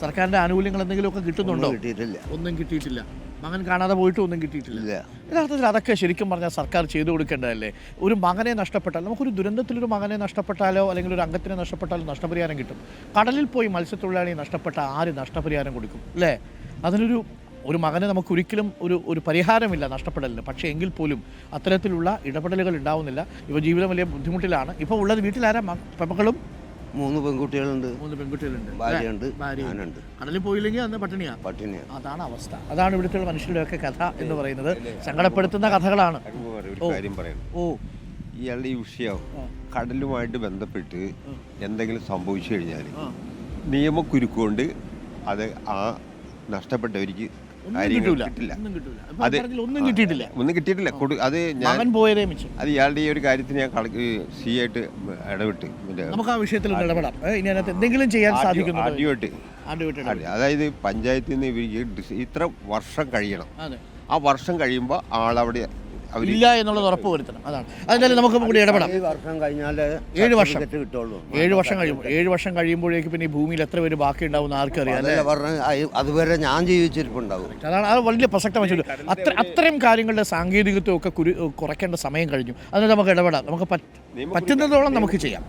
സർക്കാരിൻ്റെ ആനുകൂല്യങ്ങൾ എന്തെങ്കിലുമൊക്കെ കിട്ടുന്നുണ്ടോ? കിട്ടിയിട്ടില്ല. ഒന്നും കിട്ടിയിട്ടില്ല. മകൻ കാണാതെ പോയിട്ട് ഒന്നും കിട്ടിയിട്ടില്ല. യഥാർത്ഥത്തിൽ അതൊക്കെ ശരിക്കും പറഞ്ഞാൽ സർക്കാർ ചെയ്തു കൊടുക്കേണ്ടതല്ലേ? ഒരു മകനെ നഷ്ടപ്പെട്ടാൽ, നമുക്കൊരു ദുരന്തത്തിലൊരു മകനെ നഷ്ടപ്പെട്ടാലോ അല്ലെങ്കിൽ ഒരു അംഗത്തിനെ നഷ്ടപ്പെട്ടാലോ നഷ്ടപരിഹാരം കിട്ടും. കടലിൽ പോയി മത്സ്യത്തൊഴിലാളിയെ നഷ്ടപ്പെട്ട ആര് നഷ്ടപരിഹാരം കൊടുക്കും അല്ലേ? ഒരു മകനെ നമുക്ക് ഒരിക്കലും ഒരു പരിഹാരമില്ല നഷ്ടപ്പെടലിന്. പക്ഷേ എങ്കിൽ പോലും അത്തരത്തിലുള്ള ഇടപെടലുകൾ ഉണ്ടാവുന്നില്ല. ഇപ്പോൾ ജീവിതം വലിയ ബുദ്ധിമുട്ടിലാണ്. ഇപ്പോൾ ഉള്ളത് വീട്ടിലാരാ? പെമക്കളും 3 പെൺകുട്ടികളുണ്ട്. 3 പെൺകുട്ടികളുണ്ട്. ഭാര്യയുണ്ട്. ഞാനുണ്ട്. കടലിൽ പോയില്ലെങ്കിൽ അന്ന് പട്ടിണിയാണ്. അതാണ് അവസ്ഥ. അതാണ് ഇവിടുത്തെ മനുഷ്യരുടെയൊക്കെ കഥ എന്ന് പറയുന്നത്. സങ്കടപ്പെടുത്തുന്ന കഥകളാണ്. ഇയാളുടെ ഈ വിഷയം കടലുമായിട്ട് ബന്ധപ്പെട്ട് എന്തെങ്കിലും സംഭവിച്ചു കഴിഞ്ഞാൽ നിയമക്കുരുക്കൊണ്ട് അത് ആ നഷ്ടപ്പെട്ടവർക്ക് ഒന്നും കിട്ടിയിട്ടില്ല. അത് അത് ഇയാളുടെ ഈ ഒരു കാര്യത്തിന് ഞാൻ ആയിട്ട് ഇടപെട്ട് നമുക്ക് ആ വിഷയത്തിൽ ഇടപെടാം. ഇനി അതിനകത്ത് എന്തെങ്കിലും ചെയ്യാൻ സാധിക്കുന്നു. അതായത് പഞ്ചായത്തിൽ നിന്ന് ഇവർക്ക് ഇത്ര വർഷം കഴിയണം. ആ വർഷം കഴിയുമ്പോൾ ആളവിടെ ഇല്ല എന്നുള്ളത് ഉറപ്പ് വരുത്തണം. അതാണ് അതിനാലും നമുക്ക് കൂടി ഇടപെടാം. 7 വർഷം കിട്ടുള്ളൂ. 7 വർഷം കഴിയുമ്പോൾ 7 വർഷം കഴിയുമ്പോഴേക്ക് പിന്നെ ഈ ഭൂമിയിൽ എത്ര പേര് ബാക്കി ഉണ്ടാവും ആർക്കറിയാം. അതുവരെ ഞാൻ ജീവിച്ചിരിപ്പുണ്ടാവും. അതാണ് അത് വലിയ പ്രസക്തമായി. അത്രയും കാര്യങ്ങളുടെ സാങ്കേതികത്വം ഒക്കെ കുറയ്ക്കേണ്ട സമയം കഴിഞ്ഞു. അതിന് നമുക്ക് ഇടപെടാം. നമുക്ക് പറ്റുന്നതോളം നമുക്ക് ചെയ്യാം.